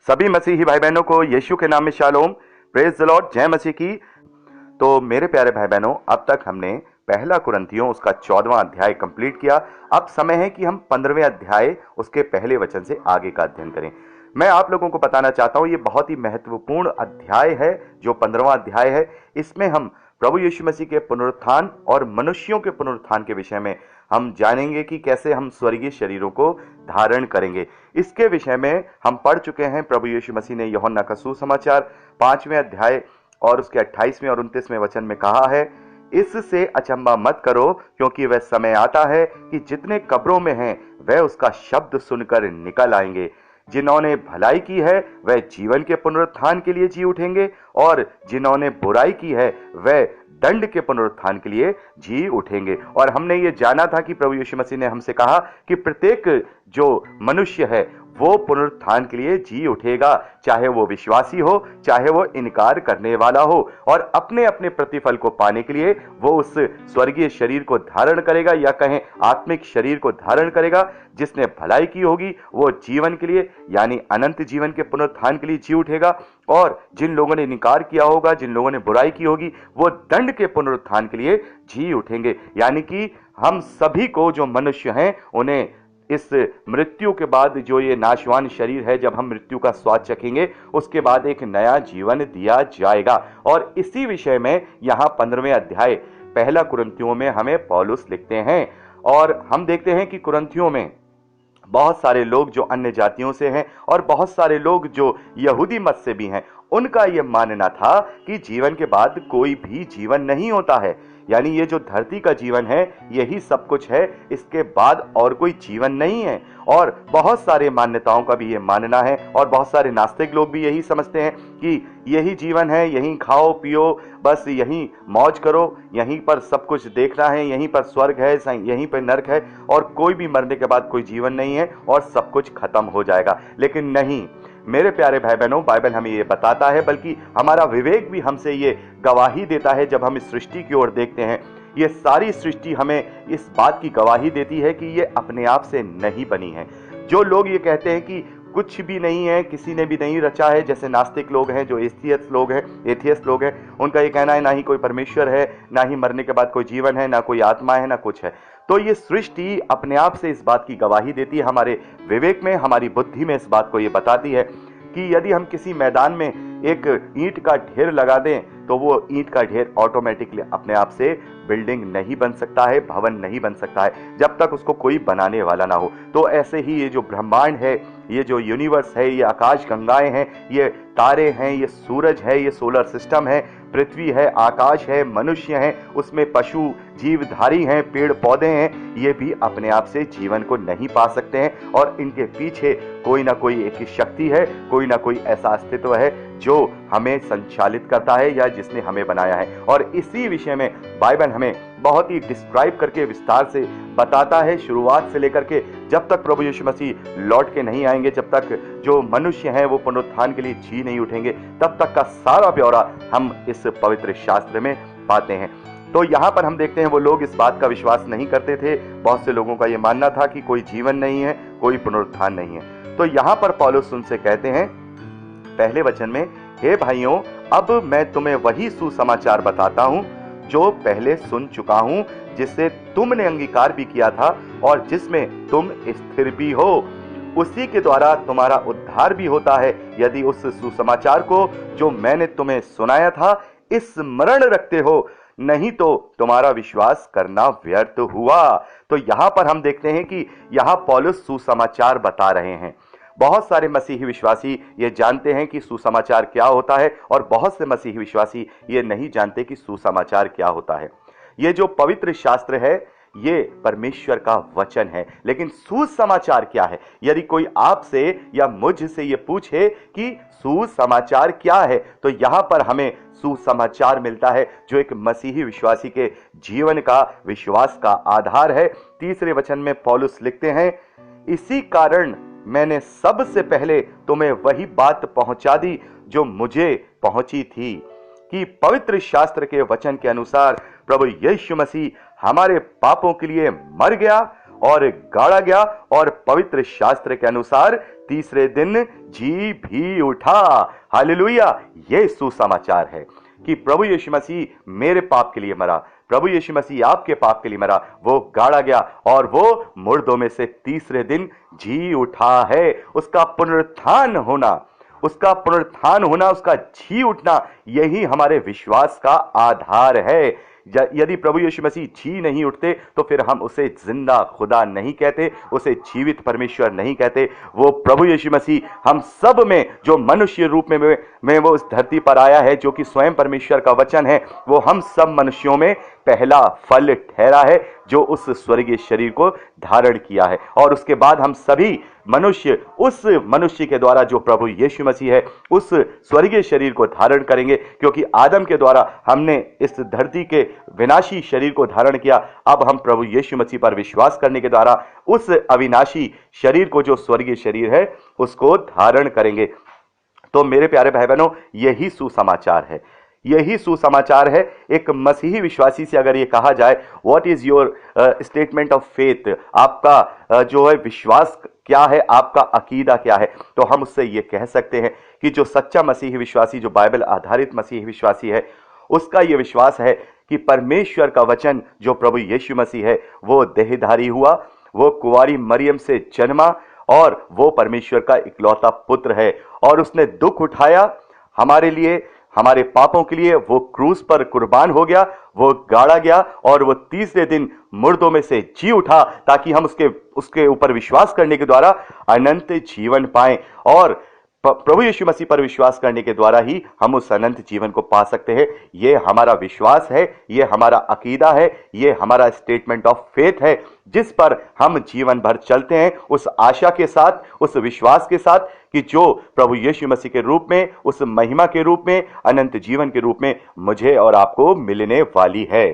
सभी मसीही भाई बहनों को यीशु के नाम में शालोम, प्रेज द लॉर्ड, जय मसीह की। तो मेरे प्यारे भाई बहनों, अब तक हमने पहला कुरिन्थियों उसका 14वां अध्याय कंप्लीट किया। अब समय है कि हम 15वें अध्याय उसके पहले वचन से आगे का अध्ययन करें। मैं आप लोगों को बताना चाहता हूं, ये बहुत ही महत्वपूर्ण अध्याय है जो 15वां अध्याय है। इसमें हम प्रभु यीशु मसीह के पुनरुत्थान और मनुष्यों के पुनरुत्थान के विषय में हम जानेंगे कि कैसे हम स्वर्गीय शरीरों को धारण करेंगे। इसके विषय में हम पढ़ चुके हैं। प्रभु यीशु मसीह ने यूहन्ना का सुसमाचार 5वें अध्याय और उसके 28वें और 29वें वचन में कहा है, इससे अचंभा मत करो, क्योंकि वह समय आता है कि जितने कब्रों में हैं वह उसका शब्द सुनकर निकल आएंगे। जिन्होंने भलाई की है वह जीवन के पुनरुत्थान के लिए जी उठेंगे, और जिन्होंने बुराई की है वह दंड के पुनरुत्थान के लिए जी उठेंगे। और हमने ये जाना था कि प्रभु यीशु मसीह ने हमसे कहा कि प्रत्येक जो मनुष्य है वो पुनरुत्थान के लिए जी उठेगा, चाहे वो विश्वासी हो चाहे वो इनकार करने वाला हो, और अपने अपने प्रतिफल को पाने के लिए वो उस स्वर्गीय शरीर को धारण करेगा, या कहें आत्मिक शरीर को धारण करेगा। जिसने भलाई की होगी वो जीवन के लिए यानी अनंत जीवन के पुनरुत्थान के लिए जी उठेगा, और जिन लोगों ने इनकार किया होगा, जिन लोगों ने बुराई की होगी, वो दंड के पुनरुत्थान के लिए जी उठेंगे। यानी कि हम सभी को, जो मनुष्य हैं, उन्हें इस मृत्यु के बाद जो ये नाशवान शरीर है, जब हम मृत्यु का स्वाद चखेंगे उसके बाद एक नया जीवन दिया जाएगा। और इसी विषय में यहां 15वें अध्याय पहला कुरिन्थियों में हमें पौलुस लिखते हैं। और हम देखते हैं कि कुरिन्थियों में बहुत सारे लोग जो अन्य जातियों से हैं और बहुत सारे लोग जो यहूदी मत से भी हैं, उनका यह मानना था कि जीवन के बाद कोई भी जीवन नहीं होता है। यानी ये जो धरती का जीवन है यही सब कुछ है, इसके बाद और कोई जीवन नहीं है। और बहुत सारे मान्यताओं का भी ये मानना है, और बहुत सारे नास्तिक लोग भी यही समझते हैं कि यही जीवन है, यहीं खाओ पियो, बस यहीं मौज करो, यहीं पर सब कुछ देखना है, यहीं पर स्वर्ग है, यहीं पर नरक है, और कोई भी मरने के बाद कोई जीवन नहीं है और सब कुछ खत्म हो जाएगा। लेकिन नहीं मेरे प्यारे भाई बहनों, बाइबल हमें ये बताता है, बल्कि हमारा विवेक भी हमसे ये गवाही देता है। जब हम इस सृष्टि की ओर देखते हैं, ये सारी सृष्टि हमें इस बात की गवाही देती है कि ये अपने आप से नहीं बनी है। जो लोग ये कहते हैं कि कुछ भी नहीं है, किसी ने भी नहीं रचा है, जैसे नास्तिक लोग हैं, जो एथियस्ट लोग हैं, उनका ये कहना है ना ही कोई परमेश्वर है, ना ही मरने के बाद कोई जीवन है, ना कोई आत्मा है, ना कुछ है। तो ये सृष्टि अपने आप से इस बात की गवाही देती है, हमारे विवेक में, हमारी बुद्धि में इस बात को ये बताती है कि यदि हम किसी मैदान में एक ईंट का ढेर लगा दें तो वो ईंट का ढेर ऑटोमेटिकली अपने आप से बिल्डिंग नहीं बन सकता है, भवन नहीं बन सकता है, जब तक उसको कोई बनाने वाला ना हो। तो ऐसे ही ये जो ब्रह्मांड है, ये जो यूनिवर्स है, ये आकाश गंगाएं हैं, ये तारे हैं, ये सूरज है, ये सोलर सिस्टम है, पृथ्वी है, आकाश है, मनुष्य हैं, उसमें पशु जीवधारी हैं, पेड़ पौधे हैं, ये भी अपने आप से जीवन को नहीं पा सकते हैं। और इनके पीछे कोई ना कोई एक शक्ति है, कोई ना कोई ऐसा अस्तित्व है जो हमें संचालित करता है या जिसने हमें बनाया है। और इसी विषय में बाइबल हमें बहुत ही डिस्क्राइब करके विस्तार से बताता है, शुरुआत से लेकर के जब तक प्रभु यीशु मसीह लौट के नहीं आएंगे, जब तक जो मनुष्य हैं वो पुनरुत्थान के लिए जी नहीं उठेंगे, तब तक का सारा ब्यौरा हम इस पवित्र शास्त्र में पाते हैं। तो यहाँ पर हम देखते हैं वो लोग इस बात का विश्वास नहीं करते थे। बहुत से लोगों का ये मानना था कि कोई जीवन नहीं है, कोई पुनरुत्थान नहीं है। तो यहाँ पर पौलुस उनसे कहते हैं पहले वचन में, हे भाइयों, अब मैं तुम्हें वही सुसमाचार बताता हूं जो पहले सुन चुका हूं, जिससे तुमने अंगीकार भी किया था और जिसमें तुम स्थिर भी हो। उसी के द्वारा तुम्हारा उद्धार भी होता है, यदि उस सुसमाचार को जो मैंने तुम्हें सुनाया था स्मरण रखते हो, नहीं तो तुम्हारा विश्वास करना व्यर्थ हुआ। तो यहां पर हम देखते हैं कि यहां पौलुस सुसमाचार बता रहे हैं। बहुत सारे मसीही विश्वासी ये जानते हैं कि सुसमाचार क्या होता है, और बहुत से मसीही विश्वासी ये नहीं जानते कि सुसमाचार क्या होता है। ये जो पवित्र शास्त्र है ये परमेश्वर का वचन है, लेकिन सुसमाचार क्या है? यदि कोई आपसे या मुझसे ये पूछे कि सुसमाचार क्या है, तो यहां पर हमें सुसमाचार मिलता है जो एक मसीही विश्वासी के जीवन का, विश्वास का आधार है। तीसरे वचन में पौलुस लिखते हैं, इसी कारण मैंने सबसे पहले तुम्हें वही बात पहुंचा दी जो मुझे पहुंची थी, कि पवित्र शास्त्र के वचन के अनुसार प्रभु यीशु मसीह हमारे पापों के लिए मर गया और गाड़ा गया और पवित्र शास्त्र के अनुसार तीसरे दिन जी भी उठा। हालेलुया। ये सुसमाचार है कि प्रभु यीशु मसीह मेरे पाप के लिए मरा, प्रभु यीशु मसीह आपके पाप के लिए मरा, वो गाड़ा गया और वो मुर्दों में से तीसरे दिन जी उठा है। उसका पुनरुत्थान होना, उसका जी उठना, यही हमारे विश्वास का आधार है। यदि प्रभु यीशु मसीह जी नहीं उठते तो फिर हम उसे जिंदा खुदा नहीं कहते, उसे जीवित परमेश्वर नहीं कहते। वो प्रभु यीशु मसीह हम सब में, जो मनुष्य रूप में वो इस धरती पर आया है, जो कि स्वयं परमेश्वर का वचन है, वो हम सब मनुष्यों में पहला फल ठहरा है, जो उस स्वर्गीय शरीर को धारण किया है। और उसके बाद हम सभी मनुष्य उस मनुष्य के द्वारा, जो प्रभु यीशु मसीह है, उस स्वर्गीय शरीर को धारण करेंगे, क्योंकि आदम के द्वारा हमने इस धरती के विनाशी शरीर को धारण किया। अब हम प्रभु यीशु मसीह पर विश्वास करने के द्वारा उस अविनाशी शरीर को, जो स्वर्गीय शरीर है, उसको धारण करेंगे। तो मेरे प्यारे भाई बहनों, यही सुसमाचार है, यही सुसमाचार है। एक मसीही विश्वासी से अगर ये कहा जाए, what is your statement of faith, आपका जो है विश्वास क्या है, आपका अकीदा क्या है, तो हम उससे ये कह सकते हैं कि जो सच्चा मसीही विश्वासी, जो बाइबल आधारित मसीही विश्वासी है, उसका ये विश्वास है कि परमेश्वर का वचन, जो प्रभु यीशु मसीह है, वो देहधारी हुआ, वो कुंवारी मरियम से जन्मा और वो परमेश्वर का इकलौता पुत्र है, और उसने दुख उठाया हमारे लिए, हमारे पापों के लिए। वो क्रूस पर कुर्बान हो गया, वो गाड़ा गया और वो तीसरे दिन मुर्दों में से जी उठा, ताकि हम उसके ऊपर विश्वास करने के द्वारा अनंत जीवन पाएं। और प्रभु यीशु मसीह पर विश्वास करने के द्वारा ही हम उस अनंत जीवन को पा सकते हैं। ये हमारा विश्वास है, ये हमारा अकीदा है, ये हमारा स्टेटमेंट ऑफ फेथ है, जिस पर हम जीवन भर चलते हैं, उस आशा के साथ, उस विश्वास के साथ कि जो प्रभु यीशु मसीह के रूप में, उस महिमा के रूप में, अनंत जीवन के रूप में मुझे और आपको मिलने वाली है।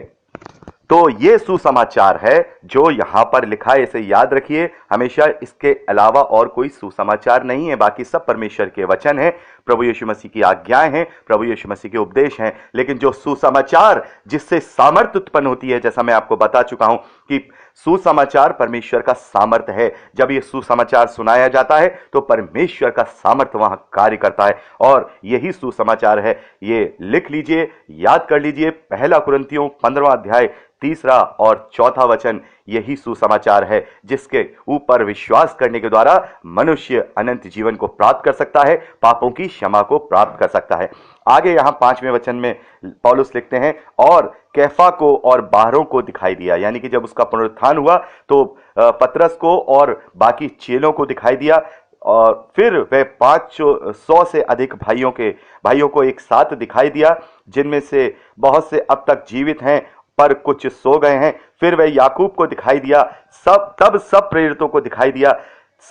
तो ये सुसमाचार है जो यहां पर लिखा है, इसे याद रखिए हमेशा। इसके अलावा और कोई सुसमाचार नहीं है, बाकी सब परमेश्वर के वचन है, प्रभु यीशु मसीह की आज्ञाएं हैं, प्रभु यीशु मसीह के उपदेश हैं। लेकिन जो सुसमाचार जिससे सामर्थ उत्पन्न होती है, जैसा मैं आपको बता चुका हूं कि सुसमाचार परमेश्वर का सामर्थ है। जब ये सुसमाचार सुनाया जाता है तो परमेश्वर का सामर्थ वहां कार्य करता है, और यही सुसमाचार है। ये लिख लीजिए, याद कर लीजिए, पहला कुरिन्थियों 15वां अध्याय 3 और 4 वचन, यही सुसमाचार है जिसके ऊपर विश्वास करने के द्वारा मनुष्य अनंत जीवन को प्राप्त कर सकता है, पापों की क्षमा को प्राप्त कर सकता है। आगे यहां 5वें वचन में पौलुस लिखते हैं, और कैफा को और बाहरों को दिखाई दिया, यानी कि जब उसका पुनरुत्थान हुआ तो पतरस को और बाकी चेलों को दिखाई दिया, और फिर वह 500 से अधिक भाइयों को एक साथ दिखाई दिया, जिनमें से बहुत से अब तक जीवित हैं पर कुछ सो गए हैं। फिर वह याकूब को दिखाई दिया, तब सब प्रेरितों को दिखाई दिया,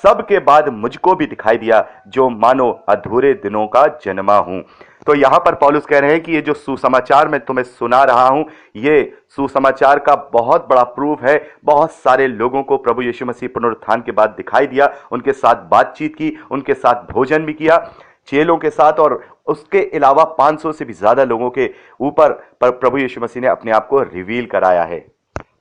सब के बाद मुझको भी दिखाई दिया, जो मानो अधूरे दिनों का जन्मा हूं। तो यहां पर पौलुस कह रहे हैं कि ये जो सुसमाचार मैं तुम्हें सुना रहा हूं, ये सुसमाचार का बहुत बड़ा प्रूफ है। बहुत सारे लोगों को प्रभु यीशु मसीह पुनरुत्थान के बाद दिखाई दिया, उनके साथ बातचीत की, उनके साथ भोजन भी किया, चेलों के साथ, और उसके अलावा 500 से भी ज्यादा लोगों के ऊपर पर प्रभु यीशु मसीह ने अपने आप को रिवील कराया है।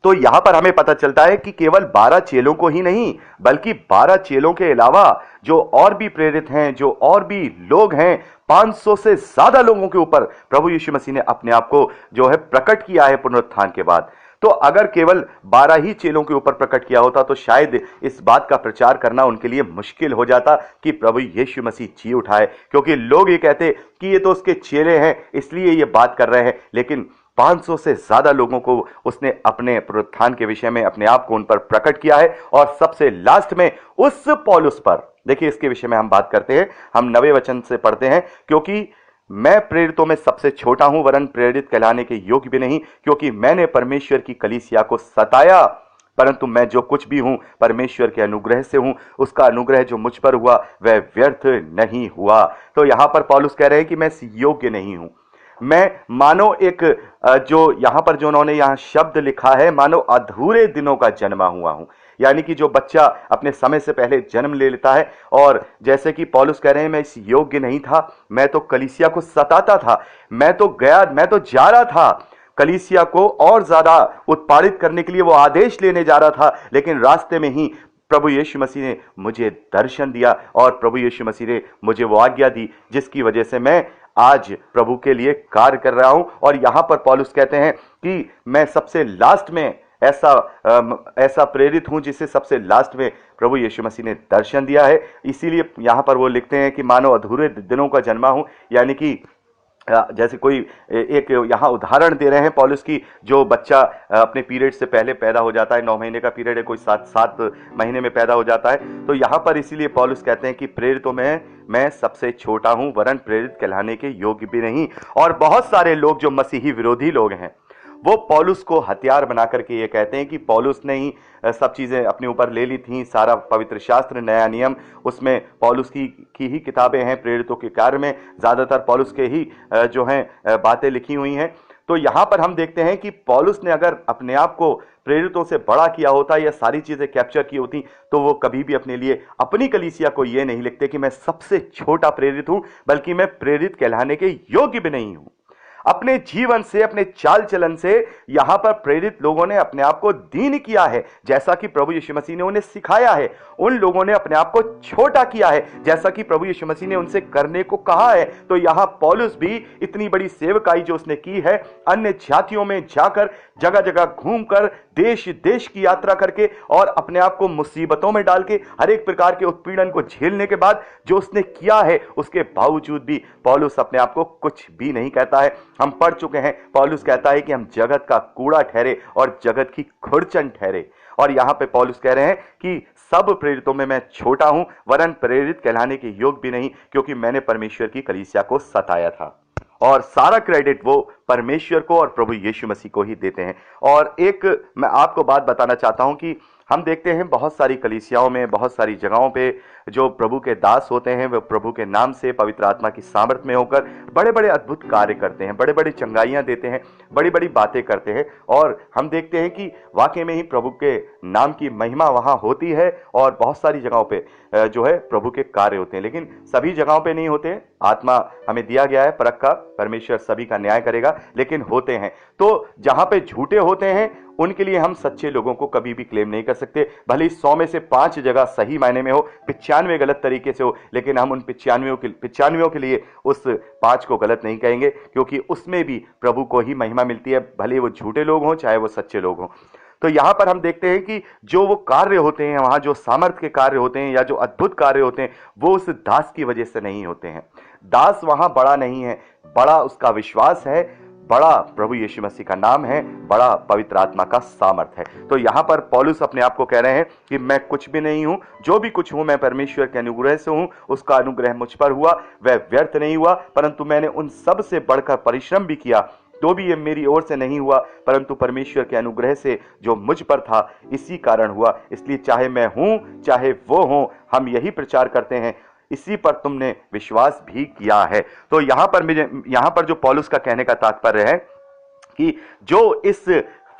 तो यहां पर हमें पता चलता है कि केवल 12 चेलों को ही नहीं, बल्कि 12 चेलों के अलावा जो और भी प्रेरित हैं, जो और भी लोग हैं, 500 से ज्यादा लोगों के ऊपर प्रभु यीशु मसीह ने अपने आप को जो है प्रकट किया है पुनरुत्थान के बाद। तो अगर केवल 12 ही चेलों के ऊपर प्रकट किया होता तो शायद इस बात का प्रचार करना उनके लिए मुश्किल हो जाता कि प्रभु यीशु मसीह जी उठा है, क्योंकि लोग ये कहते कि ये तो उसके चेले हैं इसलिए ये बात कर रहे हैं। लेकिन 500 से ज्यादा लोगों को उसने अपने पुनरुत्थान के विषय में अपने आप को उन पर प्रकट किया है। और सबसे लास्ट में उस पौलुस पर, देखिए इसके विषय में हम बात करते हैं, हम 9वें वचन से पढ़ते हैं, क्योंकि मैं प्रेरितों में सबसे छोटा हूं, वरन प्रेरित कहलाने के योग्य भी नहीं, क्योंकि मैंने परमेश्वर की कलीसिया को सताया, परंतु मैं जो कुछ भी हूं परमेश्वर के अनुग्रह से हूं, उसका अनुग्रह जो मुझ पर हुआ वह व्यर्थ नहीं हुआ। तो यहां पर पौलुस कह रहे हैं कि मैं योग्य नहीं हूं, मैं मानो एक जो यहां पर जो उन्होंने यहां शब्द लिखा है, मानो अधूरे दिनों का जन्मा हुआ हूं, यानी कि जो बच्चा अपने समय से पहले जन्म ले लेता है। और जैसे कि पौलुस कह रहे हैं, मैं इस योग्य नहीं था, मैं तो कलीसिया को सताता था, मैं तो जा रहा था, कलीसिया को और ज्यादा उत्पादित करने के लिए वो आदेश लेने जा रहा था, लेकिन रास्ते में ही प्रभु यीशु मसीह ने मुझे दर्शन दिया और प्रभु यीशु मसीह ने मुझे वो आज्ञा दी जिसकी वजह से मैं आज प्रभु के लिए कार्य कर रहा हूं। और यहां पर पौलुस कहते हैं कि मैं सबसे लास्ट में ऐसा प्रेरित हूं जिसे सबसे लास्ट में प्रभु यीशु मसीह ने दर्शन दिया है। इसीलिए यहां पर वो लिखते हैं कि मानो अधूरे दिनों का जन्मा हूं, यानी कि जैसे कोई एक यहाँ उदाहरण दे रहे हैं पौलुस की, जो बच्चा अपने पीरियड से पहले पैदा हो जाता है, 9 महीने का पीरियड है, कोई 7 महीने में पैदा हो जाता है। तो यहाँ पर इसीलिए पौलुस कहते हैं कि प्रेरितों में मैं सबसे छोटा हूं, वरन प्रेरित कहलाने के योग्य भी नहीं। और बहुत सारे लोग जो मसीही विरोधी लोग हैं वो पौलुस को हथियार बना करके ये कहते हैं कि पौलुस ने ही सब चीज़ें अपने ऊपर ले ली थी, सारा पवित्र शास्त्र, नया नियम, उसमें पौलुस की ही किताबें हैं, प्रेरितों के कार्य में ज़्यादातर पौलुस के ही जो हैं बातें लिखी हुई हैं। तो यहाँ पर हम देखते हैं कि पौलुस ने अगर अपने आप को प्रेरितों से बड़ा किया होता या सारी चीज़ें कैप्चर की होती तो वो कभी भी अपने लिए, अपनी कलीसिया को ये नहीं लिखते कि मैं सबसे छोटा प्रेरित हूँ, बल्कि मैं प्रेरित कहलाने के योग्य भी नहीं हूँ। अपने जीवन से, अपने चाल चलन से यहां पर प्रेरित लोगों ने अपने आप को दीन किया है, जैसा कि प्रभु यीशु मसीह ने उन्हें सिखाया है। उन लोगों ने अपने आप को छोटा किया है, जैसा कि प्रभु यीशु मसीह ने उनसे करने को कहा है। तो यहां पौलुस भी इतनी बड़ी सेवकाई जो उसने की है, अन्य जातियों में जाकर, जगह जगह घूमकर, देश देश की यात्रा करके और अपने आप को मुसीबतों में डाल के, हर एक प्रकार के उत्पीड़न को झेलने के बाद जो उसने किया है, उसके बावजूद भी पौलुस अपने आप को कुछ भी नहीं कहता है। हम पढ़ चुके हैं, पौलुस कहता है कि हम जगत का कूड़ा ठहरे और जगत की खुरचन ठहरे। और यहां पे पौलुस कह रहे हैं कि सब प्रेरितों में मैं छोटा हूं, वरन प्रेरित कहलाने के योग्य भी नहीं, क्योंकि मैंने परमेश्वर की कलीसिया को सताया था। और सारा क्रेडिट वो परमेश्वर को और प्रभु यीशु मसीह को ही देते हैं। और एक मैं आपको बात बताना चाहता हूं कि हम देखते हैं बहुत सारी कलीसियाओं में, बहुत सारी जगहों पे जो प्रभु के दास होते हैं, वे प्रभु के नाम से पवित्र आत्मा की सामर्थ्य में होकर बड़े बड़े अद्भुत कार्य करते हैं, बड़े बड़े चंगाइयां देते हैं, बड़ी बड़ी बातें करते हैं। और हम देखते हैं कि वाकई में ही प्रभु के नाम की महिमा वहां होती है और बहुत सारी जगहों पे जो है प्रभु के कार्य होते हैं, लेकिन सभी जगहों पे नहीं होते। आत्मा हमें दिया गया है परख का, परमेश्वर सभी का न्याय करेगा, लेकिन होते हैं। तो जहां पे झूठे होते हैं उनके लिए हम सच्चे लोगों को कभी भी क्लेम नहीं कर सकते। भले ही 100 में से 5 जगह सही मायने में हो, 95 गलत तरीके से हो, लेकिन हम उन 95 के लिए उस 5 को गलत नहीं कहेंगे, क्योंकि उसमें भी प्रभु को ही महिमा मिलती है, भले वो झूठे लोग हों चाहे वो सच्चे लोग हों। तो यहां पर हम देखते हैं कि जो वो कार्य होते हैं, वहां जो सामर्थ्य के कार्य होते हैं या जो अद्भुत कार्य होते हैं, वो उस दास की वजह से नहीं होते हैं। दास वहां बड़ा नहीं है, बड़ा उसका विश्वास है, बड़ा प्रभु यीशु मसीह का नाम है, बड़ा पवित्र आत्मा का सामर्थ है। तो यहां पर पौलुस अपने आप को कह रहे हैं कि मैं कुछ भी नहीं हूं, जो भी कुछ हूं मैं परमेश्वर के अनुग्रह से हूं, उसका अनुग्रह मुझ पर हुआ, वह व्यर्थ नहीं हुआ, परंतु मैंने उन सब से बढ़कर परिश्रम भी किया, तो भी ये मेरी ओर से नहीं हुआ, परंतु परमेश्वर के अनुग्रह से जो मुझ पर था इसी कारण हुआ। इसलिए चाहे मैं हूं चाहे वो हो, हम यही प्रचार करते हैं, इसी पर तुमने विश्वास भी किया है। तो यहां पर जो पौलुस का कहने का तात्पर्य है कि जो इस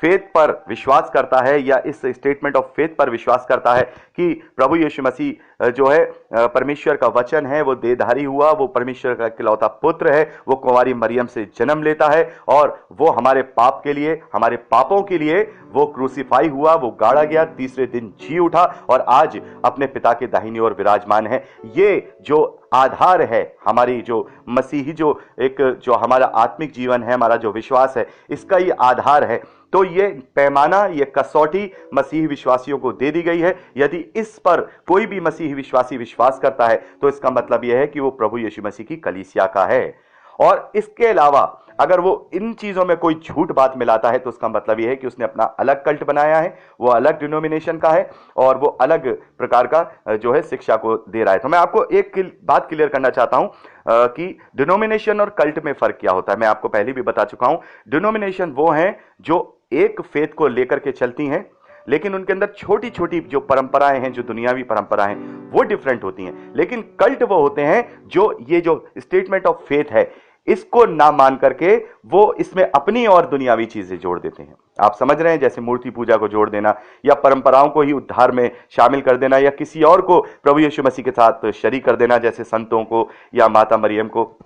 फेथ पर विश्वास करता है या इस स्टेटमेंट ऑफ फेथ पर विश्वास करता है कि प्रभु यीशु मसीह जो है परमेश्वर का वचन है, वो देहधारी हुआ, वो परमेश्वर का इकलौता पुत्र है, वो कुंवारी मरियम से जन्म लेता है और वो हमारे पाप के लिए, हमारे पापों के लिए वो क्रूसीफाई हुआ, वो गाड़ा गया, तीसरे दिन जी उठा और आज अपने पिता के दाहिनी ओर विराजमान है। ये जो आधार है, हमारी जो मसीही जो हमारा आत्मिक जीवन है, हमारा जो विश्वास है, इसका ये आधार है। तो ये पैमाना, ये कसौटी मसीही विश्वासियों को दे दी गई है। यदि इस पर कोई भी मसीही विश्वासी विश्वास करता है तो इसका मतलब यह है कि वो प्रभु यीशु मसीह की कलीसिया का है। और इसके अलावा अगर वो इन चीजों में कोई झूठ बात मिलाता है तो उसका मतलब यह है कि उसने अपना अलग कल्ट बनाया है, वो अलग डिनोमिनेशन का है और वो अलग प्रकार का जो है शिक्षा को दे रहा है। तो मैं आपको एक बात क्लियर करना चाहता हूं कि डिनोमिनेशन और कल्ट में फर्क क्या होता है। मैं आपको पहले भी बता चुका हूं, डिनोमिनेशन वो हैं जो एक फेथ को लेकर के चलती हैं, लेकिन उनके अंदर छोटी छोटी जो परंपराएं हैं, जो दुनियावी परंपराएं हैं, वो डिफरेंट होती हैं। लेकिन कल्ट वो होते हैं जो ये जो स्टेटमेंट ऑफ फेथ है, इसको ना मान करके वो इसमें अपनी और दुनियावी चीजें जोड़ देते हैं। आप समझ रहे हैं, जैसे मूर्ति पूजा को जोड़ देना या परंपराओं को ही उद्धार में शामिल कर देना या किसी और को प्रभु यीशु मसीह के साथ शरीक कर देना, जैसे संतों को या माता मरियम को।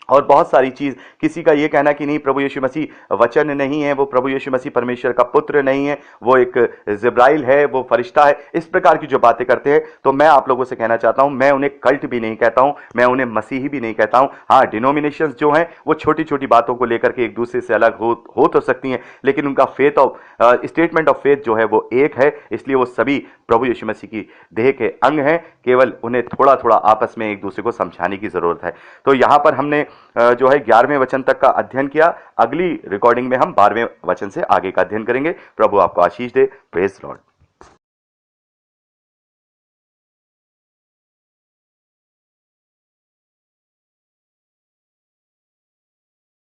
और बहुत सारी चीज, किसी का ये कहना कि नहीं प्रभु यीशु मसीह वचन नहीं है, वो प्रभु यीशु मसीह परमेश्वर का पुत्र नहीं है, वो एक जिब्राइल है, वो फरिश्ता है, इस प्रकार की जो बातें करते हैं, तो मैं आप लोगों से कहना चाहता हूं, मैं उन्हें कल्ट भी नहीं कहता हूं, मैं उन्हें मसीही भी नहीं कहता हूं। हाँ, डिनोमिनेशंस जो हैं वो छोटी छोटी बातों को लेकर के एक दूसरे से अलग हो तो सकती हैं, लेकिन उनका faith of statement of faith जो है वो एक है, इसलिए वो सभी प्रभु यीशु मसीह की देह के अंग हैं, केवल उन्हें थोड़ा थोड़ा आपस में एक दूसरे को समझाने की जरूरत है। तो यहां पर हमने जो है 11वें वचन तक का अध्ययन किया। अगली रिकॉर्डिंग में हम 12वें वचन से आगे का अध्ययन करेंगे। प्रभु आपको आशीष दे। Praise Lord.